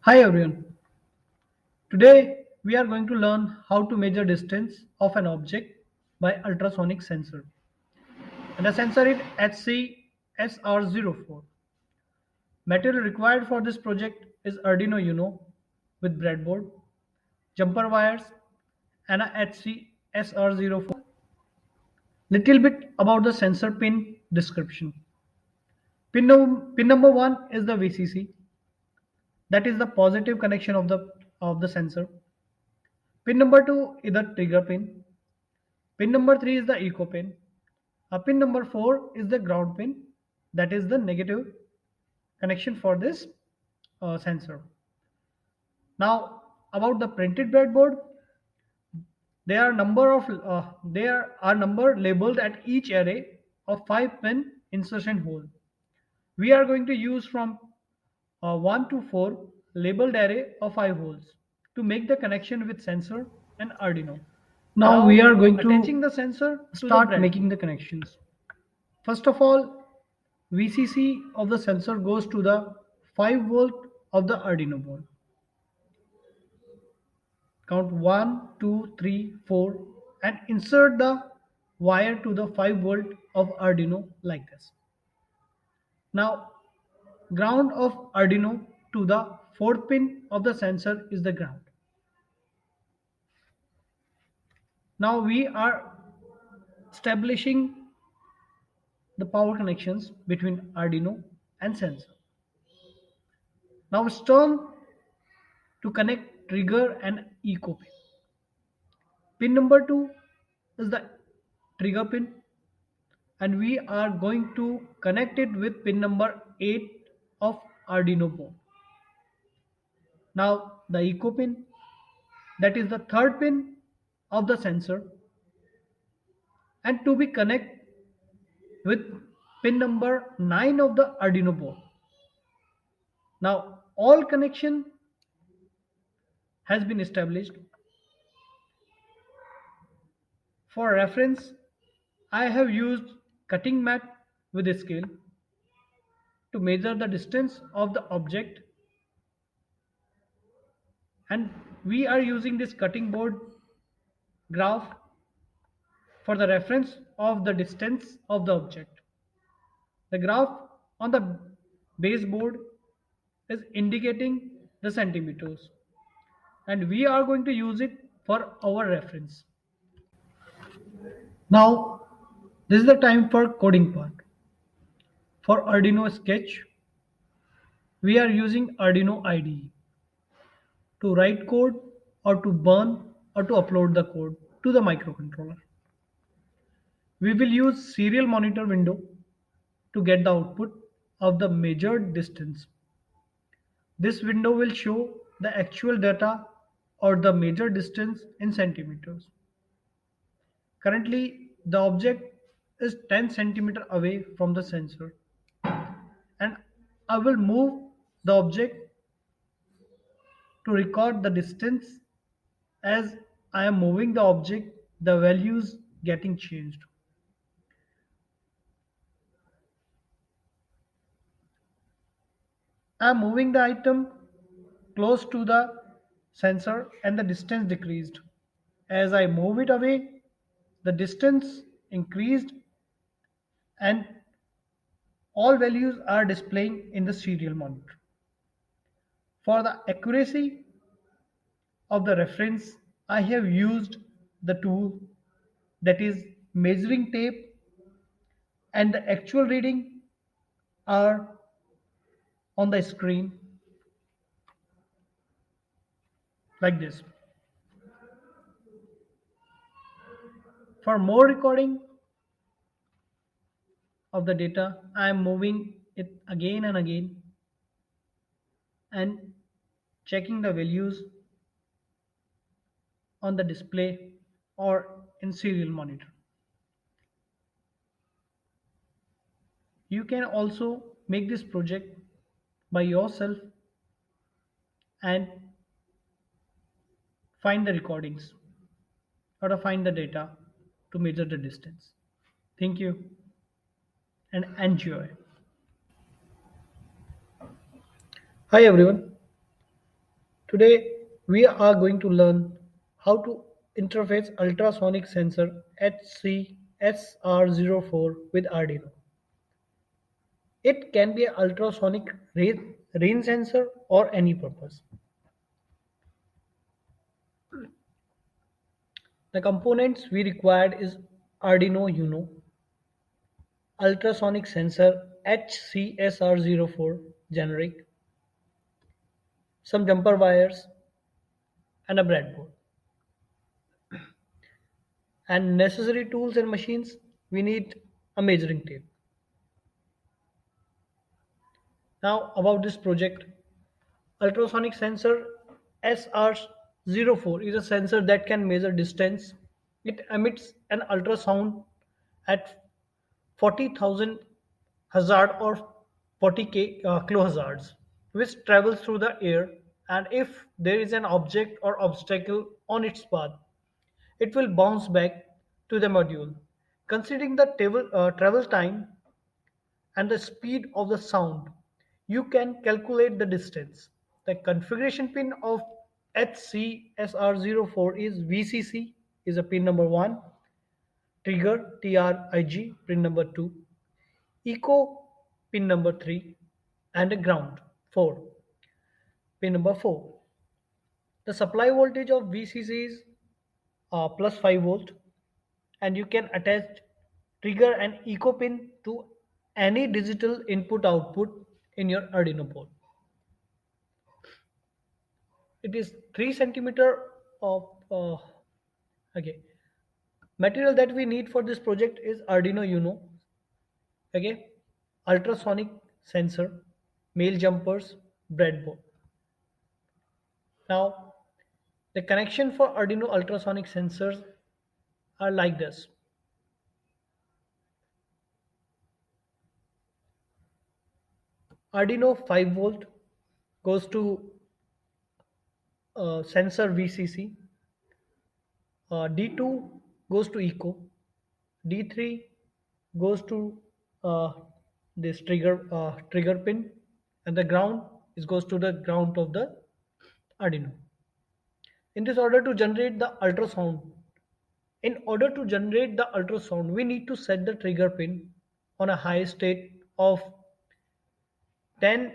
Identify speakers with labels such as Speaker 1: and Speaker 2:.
Speaker 1: Hi everyone. Today we are going to learn how to measure distance of an object by ultrasonic sensor. And the sensor is HC-SR04. Material required for this project is Arduino Uno with breadboard, jumper wires, and a HC-SR04. Little bit about the sensor pin description. Pin number 1 is the VCC, that is the positive connection of the sensor. Pin number 2 is the trigger pin. Pin number 3 is the echo pin. Pin number 4 is the ground pin, that is the negative connection for this sensor. Now about the printed breadboard, there are number labeled at each array of 5 pin insertion hole. We are going to use from 1 to 4 labeled array of 5 holes to make the connection with sensor and Arduino. Now we are going to attaching the sensor start making the connections. First of all, VCC of the sensor goes to the 5 volt of the Arduino board. Count 1, 2, 3, 4 and insert the wire to the 5 volt of Arduino like this. Now ground of Arduino to the 4th pin of the sensor is the ground. Now we are establishing the power connections between Arduino and sensor. Now it's turn to connect trigger and echo pin. Pin number 2 is the trigger pin and we are going to connect it with pin number 8 of Arduino board. Now the echo pin, that is the 3rd pin of the sensor, and to be connect with pin number 9 of the Arduino board. Now all connection has been established. For reference, I have used cutting mat with a scale to measure the distance of the object, and we are using this cutting board graph for the reference of the distance of the object. The graph on the baseboard is indicating the centimeters and we are going to use it for our reference. Now this is the time for coding part. For Arduino Sketch, we are using Arduino IDE to write code or to burn or to upload the code to the microcontroller. We will use serial monitor window to get the output of the measured distance. This window will show the actual data or the measured distance in centimeters. Currently, the object is 10 centimeter away from the sensor, and I will move the object to record the distance. As I am moving the object, the values getting changed. I am moving the item close to the sensor and the distance decreased. As I move it away, the distance increased and all values are displaying in the serial monitor. For the accuracy of the reference, I have used the tool, that is measuring tape, and the actual reading are on the screen like this. For more recording of the data, I am moving it again and again and checking the values on the display or in serial monitor. You can also make this project by yourself and find the recordings or to find the data to measure the distance. Thank you and enjoy. Hi everyone. Today we are going to learn how to interface ultrasonic sensor HCSR04 with Arduino. It can be an ultrasonic rain sensor or any purpose. The components we required is Arduino Uno, ultrasonic sensor HCSR04 generic, some jumper wires, and a breadboard. And necessary tools and machines, we need a measuring tape. Now about this project, ultrasonic sensor SR04 is a sensor that can measure distance. It emits an ultrasound at 40,000 hazard or 40k kilohazards, which travels through the air. And if there is an object or obstacle on its path, it will bounce back to the module. Considering the travel time and the speed of the sound, you can calculate the distance. The configuration pin of HCSR04 is VCC is a pin number 1, trigger TRIG pin number 2, echo pin number 3, and a ground 4 pin number 4. The supply voltage of VCC is plus 5 volt, and you can attach trigger and echo pin to any digital input output in your Arduino board. It is 3 centimeter of okay. Material that we need for this project is Arduino Uno, okay, ultrasonic sensor, male jumpers, breadboard. Now the connection for Arduino ultrasonic sensors are like this. Arduino 5 volt goes to sensor VCC, D2 goes to echo, D3 goes to uh, this trigger pin, and the ground is goes to the ground of the Arduino. In this order to generate the ultrasound, in order to generate the ultrasound, we need to set the trigger pin on a high state of 10